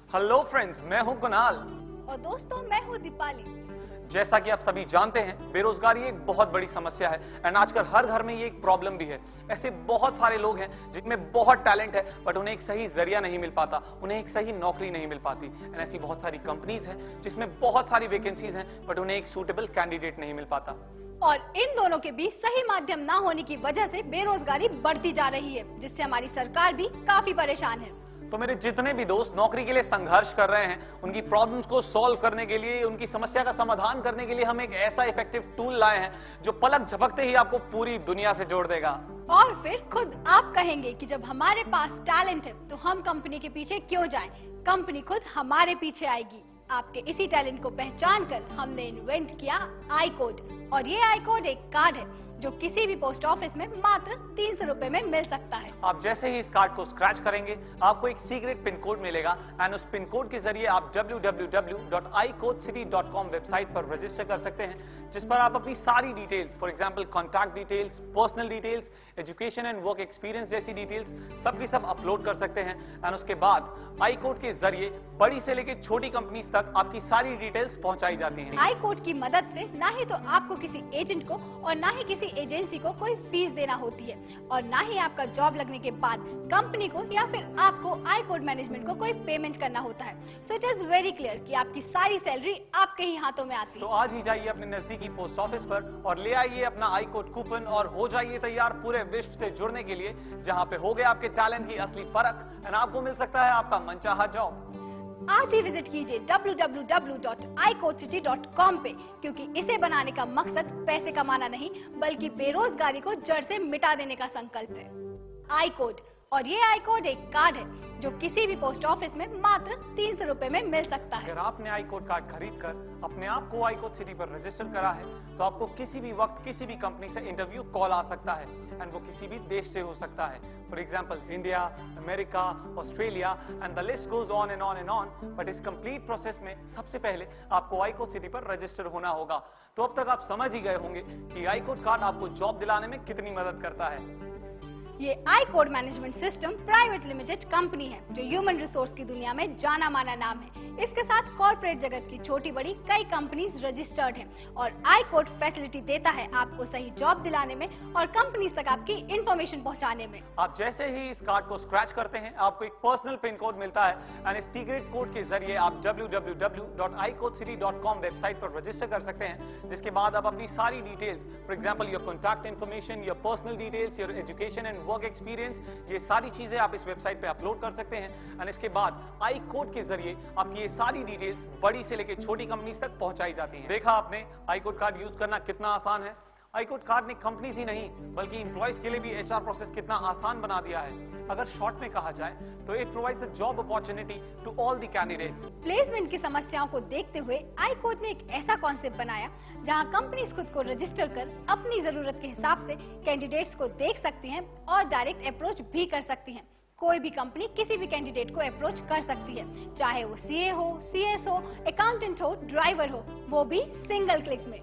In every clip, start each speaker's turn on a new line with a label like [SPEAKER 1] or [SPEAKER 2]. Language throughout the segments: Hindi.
[SPEAKER 1] हेलो फ्रेंड्स, मैं हूं कुणाल।
[SPEAKER 2] और दोस्तों, मैं हूँ दीपाली।
[SPEAKER 1] जैसा कि आप सभी जानते हैं, बेरोजगारी एक बहुत बड़ी समस्या है एंड आजकल हर घर में ये एक प्रॉब्लम भी है। ऐसे बहुत सारे लोग हैं जिनमें बहुत टैलेंट है बट उन्हें एक सही जरिया नहीं मिल पाता, उन्हें एक सही नौकरी नहीं मिल पाती। एंड ऐसी बहुत सारी कंपनीज हैं जिसमें बहुत सारी वैकेंसीज हैं बट उन्हें एक सूटेबल कैंडिडेट नहीं मिल पाता।
[SPEAKER 2] और इन दोनों के बीच सही माध्यम ना होने की वजह से बेरोजगारी बढ़ती जा रही है, जिससे हमारी सरकार भी काफी परेशान है।
[SPEAKER 1] तो मेरे जितने भी दोस्त नौकरी के लिए संघर्ष कर रहे हैं, उनकी प्रॉब्लम्स को सॉल्व करने के लिए, उनकी समस्या का समाधान करने के लिए हम एक ऐसा इफेक्टिव टूल लाए हैं जो पलक झपकते ही आपको पूरी दुनिया से जोड़ देगा।
[SPEAKER 2] और फिर खुद आप कहेंगे कि जब हमारे पास टैलेंट है तो हम कंपनी के पीछे क्यों जाएं? कंपनी खुद हमारे पीछे आएगी। आपके इसी टैलेंट को पहचान कर हमने इन्वेंट किया आई कोड। और ये आई कोड एक कार्ड है जो किसी भी पोस्ट ऑफिस में मात्र 300 रुपए में मिल सकता है।
[SPEAKER 1] आप जैसे ही इस कार्ड को स्क्रैच करेंगे, आपको एक सीक्रेट पिन कोड मिलेगा एंड उस पिन कोड के जरिए आप www.icodecity.com वेबसाइट पर रजिस्टर कर सकते हैं, जिस पर आप अपनी सारी details, for example contact details, personal details, education and work experience जैसी डिटेल्स सब की सब अपलोड कर सकते हैं। एंड उसके बाद आई कोड के जरिए बड़ी से लेकर छोटी कंपनीज तक आपकी सारी डिटेल्स पहुंचाई जाती हैं।
[SPEAKER 2] आई कोड की मदद से ना ही तो आपको किसी एजेंट को और ना ही किसी एजेंसी को कोई फीस देना होती है, और ना ही आपका जॉब लगने के बाद कंपनी को या फिर आपको आई कोड मैनेजमेंट को कोई पेमेंट करना होता है। So it is very clear कि आपकी सारी सैलरी आपके ही हाथों में आती है।
[SPEAKER 1] तो आज ही जाइए अपने नजदीकी पोस्ट ऑफिस पर और ले आइए अपना आई कोड कूपन और हो जाइए तैयार पूरे विश्व से जुड़ने के लिए, जहां पे हो गए आपके टैलेंट की असली परख एंड आपको मिल सकता है आपका मनचाहा जॉब।
[SPEAKER 2] आज ही विजिट कीजिए www.icodecity.com पे, क्योंकि इसे बनाने का मकसद पैसे कमाना नहीं बल्कि बेरोजगारी को जड़ से मिटा देने का संकल्प है। आई कोड, और ये आई कोड एक कार्ड है जो किसी भी पोस्ट ऑफिस में मात्र 300 रुपए में मिल सकता है।
[SPEAKER 1] अगर आपने आई कोड कार्ड खरीद कर अपने आप को आई कोड सिटी पर रजिस्टर करा है तो आपको किसी भी वक्त किसी भी कंपनी से इंटरव्यू कॉल आ सकता है एंड वो किसी भी देश से हो सकता है। For example India, America, Australia and the list goes on and on and on. But इस कंप्लीट प्रोसेस में सबसे पहले आपको आई कोड सिटी पर रजिस्टर होना होगा। तो अब तक आप समझ ही गए होंगे कि आई कोड कार्ड आपको जॉब दिलाने में कितनी मदद करता है।
[SPEAKER 2] ये I code management system private limited company है जो ह्यूमन रिसोर्स की दुनिया में जाना माना नाम है। इसके साथ कॉर्पोरेट जगत की छोटी बड़ी कई कंपनीज रजिस्टर्ड हैं और आई कोड फैसिलिटी देता है आपको सही जॉब दिलाने में और कंपनीज तक आपकी इंफॉर्मेशन पहुंचाने में।
[SPEAKER 1] आप जैसे ही इस कार्ड को स्क्रैच करते हैं, आपको एक पर्सनल पिन कोड मिलता है एंड इस सीक्रेट कोड के जरिए आप www.icodecity.com वेबसाइट पर रजिस्टर कर सकते हैं, जिसके बाद आप अपनी सारी details, for example your contact information, your personal details, your education and work experience, ये सारी चीजें आप इस वेबसाइट पे अपलोड कर सकते हैं एंड इसके बाद आई कोड के जरिए आपकी ये सारी डिटेल्स बड़ी से लेकर छोटी कंपनीज तक पहुंचाई जाती हैं। देखा आपने आई कोड कार्ड यूज करना कितना आसान है। आई कोड कार्ड ने कंपनीज ही नहीं बल्कि एम्प्लॉयज के लिए भी एचआर प्रोसेस कितना आसान बना दिया है। अगर शॉर्ट में कहा जाए तो it provides a job opportunity to all the candidates.
[SPEAKER 2] Placement की समस्याओं को देखते हुए आई कोड ने एक ऐसा कॉन्सेप्ट बनाया जहां कंपनीज खुद को रजिस्टर कर अपनी जरूरत के हिसाब से कैंडिडेट्स को देख सकती हैं और डायरेक्ट अप्रोच भी कर सकती हैं। कोई भी कंपनी किसी भी कैंडिडेट को अप्रोच कर सकती है, चाहे वो सीए हो, सीएस हो, अकाउंटेंट हो, ड्राइवर हो, वो भी सिंगल क्लिक में।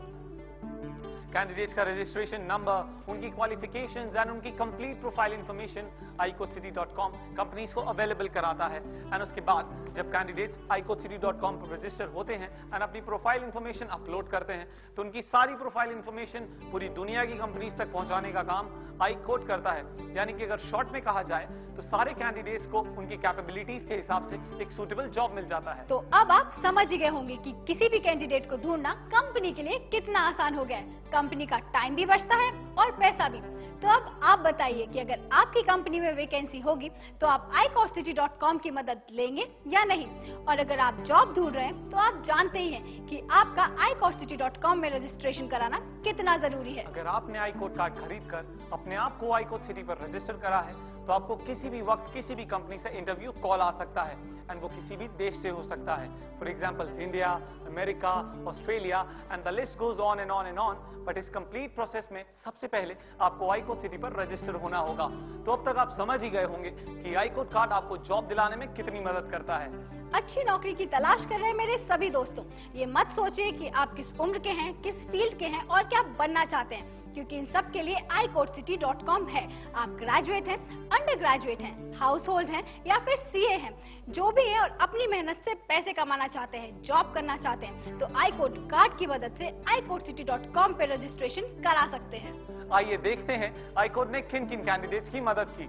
[SPEAKER 1] कैंडिडेट्स का रजिस्ट्रेशन नंबर, उनकी क्वालिफिकेशंस एंड उनकी complete profile information icodecity.com companies को अवेलेबल कराता है एंड उसके बाद जब कैंडिडेट्स icodecity.com पर रजिस्टर होते हैं एंड अपनी प्रोफाइल इंफॉर्मेशन अपलोड करते हैं तो उनकी सारी प्रोफाइल इंफॉर्मेशन पूरी दुनिया की कंपनीज तक पहुंचाने का काम आई कोड करता है। यानी कि अगर शॉर्ट में कहा जाए तो सारे कैंडिडेट्स को उनकी कैपेबिलिटीज के हिसाब से एक सूटेबल जॉब मिल जाता है।
[SPEAKER 2] तो अब आप समझ ही गए होंगे कि किसी भी कैंडिडेट को ढूंढना कंपनी के लिए कितना आसान हो गया है। कंपनी का टाइम भी बचता है और पैसा भी। तो अब आप बताइए कि अगर आपकी कंपनी में वैकेंसी होगी तो आप icodecity.com की मदद लेंगे या नहीं। और अगर आप जॉब ढूंढ रहे हैं तो आप जानते ही हैं कि आपका icodecity.com में रजिस्ट्रेशन कराना कितना जरूरी है।
[SPEAKER 1] अगर आपने आई कोड कार्ड खरीद कर अपने आप को आई कोड सिटी पर रजिस्टर करा है तो आपको किसी भी वक्त किसी भी कंपनी से इंटरव्यू कॉल आ सकता है एंड वो किसी भी देश से हो सकता है। For example India, America, Australia and the list goes on and on and on. But इस कंप्लीट प्रोसेस में सबसे पहले आपको आई कोड सिटी पर रजिस्टर होना होगा। तो अब तक आप समझ ही गए होंगे कि आई कोड कार्ड आपको जॉब दिलाने में कितनी मदद करता है।
[SPEAKER 2] अच्छी नौकरी की तलाश कर रहे मेरे सभी दोस्तों, ये मत सोचिए कि आप किस उम्र के हैं, किस फील्ड के हैं और क्या बनना चाहते हैं। क्योंकि इन सब के लिए iCodeCity.com है। आप ग्रेजुएट हैं, अंडर ग्रेजुएट हैं, हाउस होल्ड हैं या फिर CA हैं, जो भी है और अपनी मेहनत से पैसे कमाना चाहते हैं, जॉब करना चाहते हैं, तो iCode कार्ड की मदद से iCodeCity.com पे रजिस्ट्रेशन करा सकते हैं।
[SPEAKER 1] आइए देखते हैं iCode ने किन किन कैंडिडेट्स की मदद की।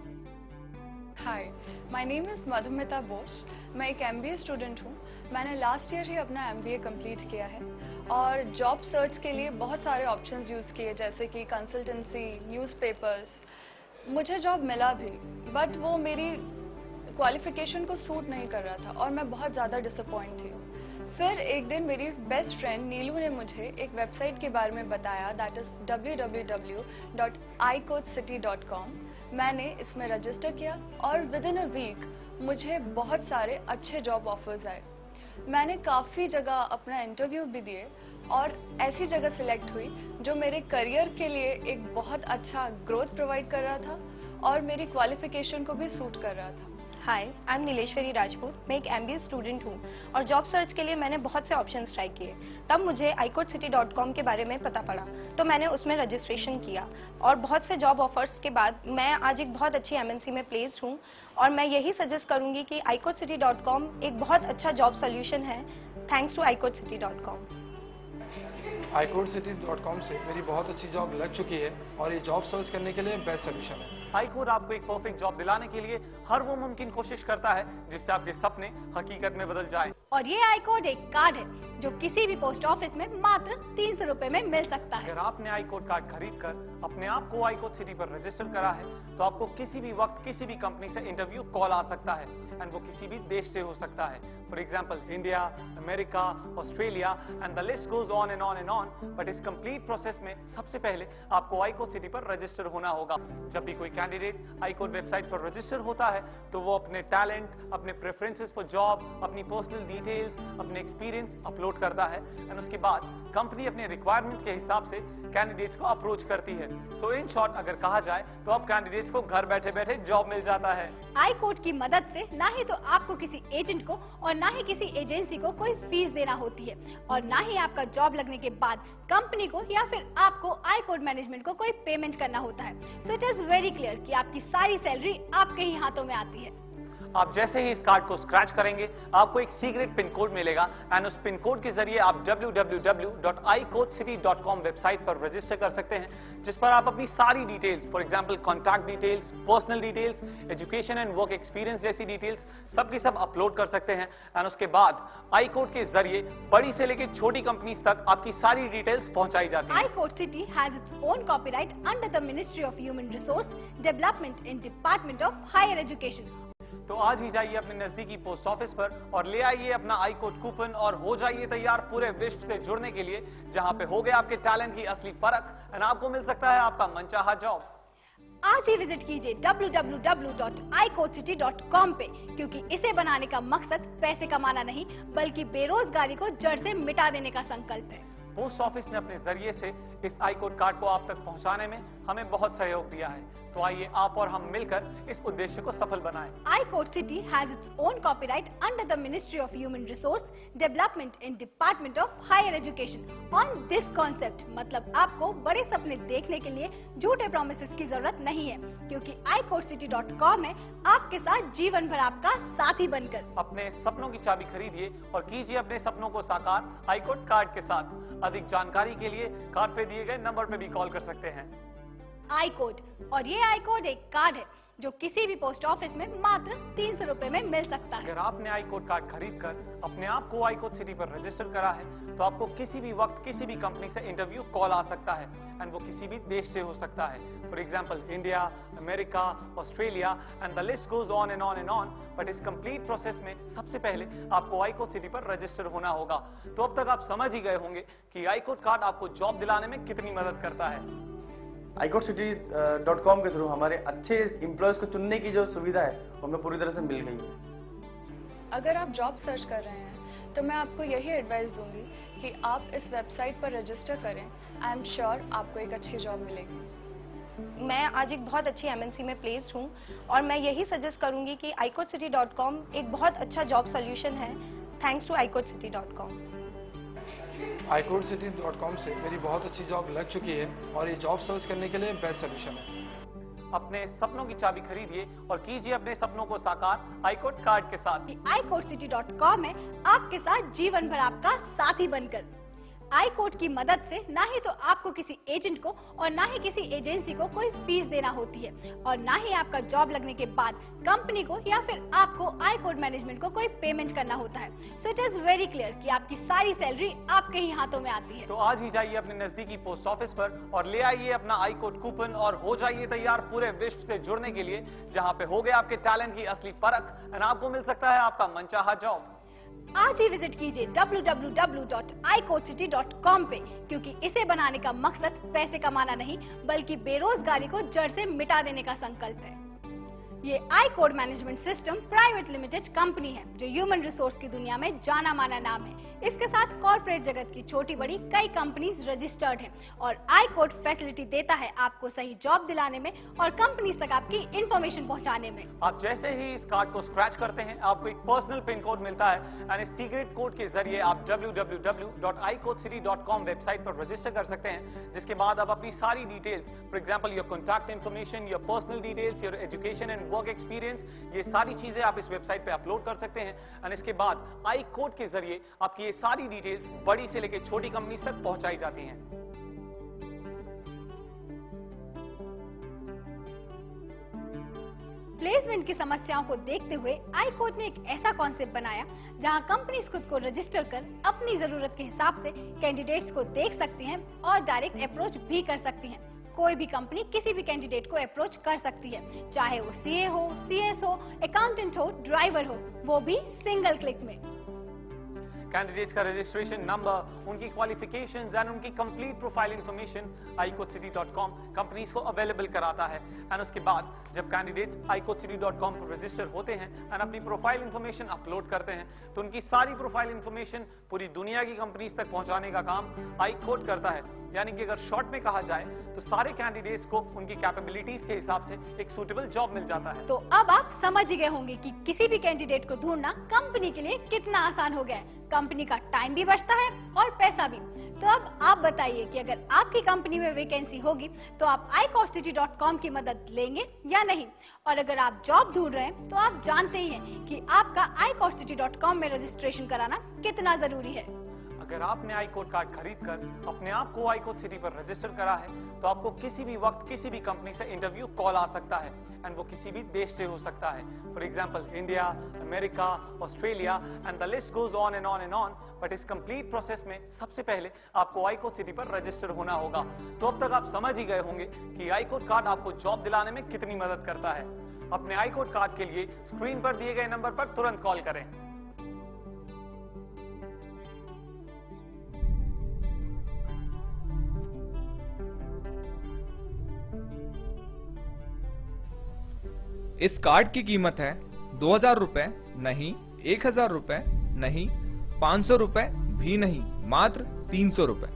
[SPEAKER 3] Hi, my name is Madhumita Bose. मैं एक MBA स्टूडेंट हूँ। मैंने लास्ट ईयर ही अपना MBA कंप्लीट किया है और जॉब सर्च के लिए बहुत सारे ऑप्शंस यूज़ किए, जैसे कि कंसल्टेंसी, न्यूज़पेपर्स। मुझे जॉब मिला भी, बट वो मेरी क्वालिफिकेशन को सूट नहीं कर रहा था और मैं बहुत ज़्यादा डिसअपॉइंट थी। फिर एक दिन मेरी बेस्ट फ्रेंड नीलू ने मुझे एक वेबसाइट के बारे में बताया, दैट इज़ www.icodecity.com। मैंने इसमें रजिस्टर किया और विद इन अ वीक मुझे बहुत सारे अच्छे जॉब ऑफर्स आए। मैंने काफ़ी जगह अपना इंटरव्यू भी दिए और ऐसी जगह सिलेक्ट हुई जो मेरे करियर के लिए एक बहुत अच्छा ग्रोथ प्रोवाइड कर रहा था और मेरी क्वालिफिकेशन को भी सूट कर रहा था।
[SPEAKER 4] हाय, आई एम नीलेश्वरी राजपूत। मैं एक MBA स्टूडेंट हूँ और जॉब सर्च के लिए मैंने बहुत से ऑप्शंस ट्राई किए। तब मुझे iCodeCity.com के बारे में पता पड़ा, तो मैंने उसमें रजिस्ट्रेशन किया और बहुत से जॉब ऑफर्स के बाद मैं आज एक बहुत अच्छी MNC में प्लेस्ड हूँ और मैं यही सजेस्ट करूँगी कि iCodeCity.com एक बहुत अच्छा जॉब सोल्यूशन है, थैंक्स टू iCodeCity.com।
[SPEAKER 5] iCodeCity.com से मेरी बहुत अच्छी जॉब लग चुकी है और ये जॉब सर्च करने के लिए बेस्ट सोल्यूशन है।
[SPEAKER 1] iCode आपको एक परफेक्ट जॉब दिलाने के लिए हर वो मुमकिन कोशिश करता है जिससे आपके सपने हकीकत में बदल जाए।
[SPEAKER 2] और ये iCode एक कार्ड है जो किसी भी पोस्ट ऑफिस में मात्र 300 रुपए में मिल सकता है।
[SPEAKER 1] अगर आपने iCode कार्ड खरीद कर अपने आप को iCode City पर रजिस्टर करा है, तो आपको किसी भी वक्त किसी भी कंपनी से इंटरव्यू कॉल आ सकता है एंड वो किसी भी देश से हो सकता है। For example India, America, Australia and the list goes on and on and on. But इस कंप्लीट प्रोसेस में सबसे पहले आपको iCode City पर रजिस्टर होना होगा। जब भी कोई कैंडिडेट iCode वेबसाइट पर रजिस्टर होता है तो वो अपने टैलेंट, अपने प्रेफरेंसेस फॉर जॉब, अपनी पर्सनल डिटेल्स, अपने एक्सपीरियंस अपलोड करता है एंड उसके बाद कंपनी अपने रिक्वायरमेंट्स के हिसाब से कैंडिडेट्स को अप्रोच करती है। सो इन शॉर्ट अगर कहा जाए तो अब कैंडिडेट्स को घर बैठे बैठे जॉब मिल जाता है।
[SPEAKER 2] iCode की मदद से ना ही तो आपको किसी एजेंट को और ना ही किसी एजेंसी को कोई फीस देना होती है और ना ही आपका जॉब लगने के बाद कंपनी को या फिर आपको iCode मैनेजमेंट को कोई पेमेंट करना होता है। So it is very clear कि आपकी सारी सैलरी आपके ही हाथों में आती है।
[SPEAKER 1] आप जैसे ही इस कार्ड को स्क्रैच करेंगे आपको एक सीक्रेट पिन कोड मिलेगा एंड उस पिन कोड के जरिए आप www.icodecity.com वेबसाइट पर रजिस्टर कर सकते हैं, जिस पर आप अपनी सारी details, for example contact details, personal details, education and work experience जैसी डिटेल्स सब की सब अपलोड कर सकते हैं एंड उसके बाद iCode के जरिए बड़ी से लेकर छोटी कंपनीज तक आपकी सारी डिटेल्स पहुंचाई जाती है।
[SPEAKER 2] iCode City has its own copyright under the Ministry of Human Resource Development in Department of Higher Education।
[SPEAKER 1] तो आज ही जाइए अपने नजदीकी पोस्ट ऑफिस पर और ले आइए अपना iCode कूपन और हो जाइए तैयार पूरे विश्व से जुड़ने के लिए, जहां पे हो गया आपके टैलेंट की असली परख और आपको मिल सकता है आपका मनचाहा जॉब।
[SPEAKER 2] आज ही विजिट कीजिए www.icodecity.com पे, क्योंकि इसे बनाने का मकसद पैसे कमाना नहीं बल्कि बेरोजगारी को जड़ से मिटा देने का संकल्प है।
[SPEAKER 1] पोस्ट ऑफिस ने अपने जरिए से इस iCode कार्ड को आप तक पहुंचाने में हमें बहुत सहयोग दिया है, तो आइए आप और हम मिलकर इस उद्देश्य को सफल बनाएं।
[SPEAKER 2] iCode City has its own copyright under the Ministry of Human Resource Development in Department of Higher Education on this concept। मतलब आपको बड़े सपने देखने के लिए झूठे प्रोमिसेस की जरूरत नहीं है, क्योंकि iCodeCity.com है आपके साथ जीवन भर आपका साथी बनकर।
[SPEAKER 1] अपने सपनों की चाबी खरीदिए और कीजिए अपने सपनों को साकार iCode कार्ड के साथ। अधिक जानकारी के लिए कार्ड पे दिए गए नंबर पे भी कॉल कर सकते हैं।
[SPEAKER 2] iCode, और ये iCode एक कार्ड है जो किसी भी पोस्ट ऑफिस में मात्र 300 रुपए में मिल सकता है।
[SPEAKER 1] अगर आपने iCode कार्ड खरीद कर अपने आप को iCode City पर रजिस्टर करा है, तो आपको किसी भी वक्त किसी भी कंपनी से इंटरव्यू कॉल आ सकता है एंड वो किसी भी देश से हो सकता है। For example India, America, Australia and the list goes on and on and on. But इस कंप्लीट प्रोसेस में सबसे पहले आपको iCode City पर रजिस्टर होना होगा। तो अब तक आप समझ ही गए होंगे कि iCode कार्ड आपको जॉब दिलाने में कितनी मदद करता है।
[SPEAKER 6] iCodeCity.com के थ्रू हमारे अच्छे एम्प्लॉयज को चुनने की जो सुविधा है वो हमें पूरी तरह से मिल गई है।
[SPEAKER 3] अगर आप जॉब सर्च कर रहे हैं तो मैं आपको यही एडवाइस दूंगी कि आप इस वेबसाइट पर रजिस्टर करें। आई एम श्योर आपको एक अच्छी जॉब मिलेगी।
[SPEAKER 4] मैं आज एक बहुत अच्छी MNC में प्लेस्ड हूँ और मैं यही सजेस्ट करूँगी कि iCodeCity.com एक बहुत अच्छा जॉब सोल्यूशन है, थैंक्स टू iCodeCity.com।
[SPEAKER 5] iCodeCity.com से मेरी बहुत अच्छी जॉब लग चुकी है और ये जॉब सर्च करने के लिए बेस्ट सोल्यूशन है।
[SPEAKER 1] अपने सपनों की चाबी खरीदिए और कीजिए अपने सपनों को साकार iCode कार्ड के साथ।
[SPEAKER 2] iCodeCity.com है आपके साथ जीवन भर आपका साथी बनकर। iCode की मदद से ना ही तो आपको किसी एजेंट को और ना ही किसी एजेंसी को कोई फीस देना होती है और ना ही आपका जॉब लगने के बाद कंपनी को या फिर आपको iCode मैनेजमेंट को कोई पेमेंट करना होता है। So it is very clear कि आपकी सारी सैलरी आपके ही हाथों में आती है।
[SPEAKER 1] तो आज ही जाइए अपने नजदीकी पोस्ट ऑफिस पर और ले आइए अपना iCode कूपन और हो जाइए तैयार पूरे विश्व से जुड़ने के लिए, जहां पे हो गया आपके टैलेंट की असली परख और आपको मिल सकता है आपका मनचाहा जॉब।
[SPEAKER 2] आज ही विजिट कीजिए www.icodecity.com पे, क्योंकि इसे बनाने का मकसद पैसे कमाना नहीं बल्कि बेरोजगारी को जड़ से मिटा देने का संकल्प है। ये iCode management system private limited company है जो ह्यूमन रिसोर्स की दुनिया में जाना माना नाम है। इसके साथ कॉर्पोरेट जगत की छोटी बड़ी कई कंपनीज रजिस्टर्ड हैं और iCode फैसिलिटी देता है आपको सही जॉब दिलाने में और कंपनीज तक आपकी इंफॉर्मेशन पहुंचाने में।
[SPEAKER 1] आप जैसे ही इस कार्ड को स्क्रैच करते हैं आपको एक पर्सनल पिन कोड मिलता है और इस सीक्रेट कोड के जरिए आप www.icodecity.com वेबसाइट पर रजिस्टर कर सकते हैं, जिसके बाद आप अपनी सारी details, for example your contact information, your personal details, your education and work experience, ये सारी चीजें आप इस वेबसाइट पे अपलोड कर सकते हैं और इसके बाद iCode के जरिए आपकी ये सारी डिटेल्स बड़ी से लेकर छोटी कंपनीज तक पहुंचाई जाती हैं।
[SPEAKER 2] प्लेसमेंट की समस्याओं को देखते हुए iCode ने एक ऐसा कॉन्सेप्ट बनाया जहां कंपनीज खुद को रजिस्टर कर अपनी जरूरत के हिसाब से कैंडिडेट्स को देख सकती हैं और डायरेक्ट अप्रोच भी कर सकती हैं। कोई भी कंपनी किसी भी कैंडिडेट को अप्रोच कर सकती है, चाहे वो सीए हो, सीएस हो, अकाउंटेंट हो, ड्राइवर हो, वो भी सिंगल क्लिक में।
[SPEAKER 1] कैंडिडेट्स का रजिस्ट्रेशन नंबर, उनकी क्वालिफिकेशंस एंड उनकी complete profile information iCodeCity.com companies को अवेलेबल कराता है एंड उसके बाद जब कैंडिडेट्स iCodeCity.com पर रजिस्टर होते हैं एंड अपनी प्रोफाइल इंफॉर्मेशन अपलोड करते हैं तो उनकी सारी प्रोफाइल इंफॉर्मेशन पूरी दुनिया की कंपनीज तक पहुंचाने का काम iCode करता है। यानी कि अगर शॉर्ट में कहा जाए तो सारे कैंडिडेट्स को उनकी कैपेबिलिटीज के हिसाब से एक सूटेबल जॉब मिल जाता है।
[SPEAKER 2] तो अब आप समझ ही गए होंगे कि किसी भी कैंडिडेट को ढूंढना कंपनी के लिए कितना आसान हो गया है। कंपनी का टाइम भी बचता है और पैसा भी। तो अब आप बताइए कि अगर आपकी कंपनी में वैकेंसी होगी तो आप iCodeCity.com की मदद लेंगे या नहीं, और अगर आप जॉब ढूंढ रहे हैं तो आप जानते ही हैं कि आपका iCodeCity.com में रजिस्ट्रेशन कराना कितना जरूरी है।
[SPEAKER 1] अगर आपने iCode कार्ड खरीद कर अपने आप को iCode City पर रजिस्टर करा है तो आपको किसी भी वक्त किसी भी कंपनी से इंटरव्यू कॉल आ सकता है एंड वो किसी भी देश से हो सकता है, for example India, America, Australia and the list goes on and on and on. But इस कंप्लीट प्रोसेस में सबसे पहले आपको iCode City पर रजिस्टर होना होगा। तो अब तक आप समझ ही गए होंगे कि iCode कार्ड आपको जॉब दिलाने में कितनी मदद करता है। अपने iCode कार्ड के लिए स्क्रीन पर दिए गए नंबर पर तुरंत कॉल करें।
[SPEAKER 7] इस कार्ड की कीमत है 2000 रुपए नहीं, 1000 रुपए नहीं, 500 रुपए भी नहीं, मात्र 300 रुपए।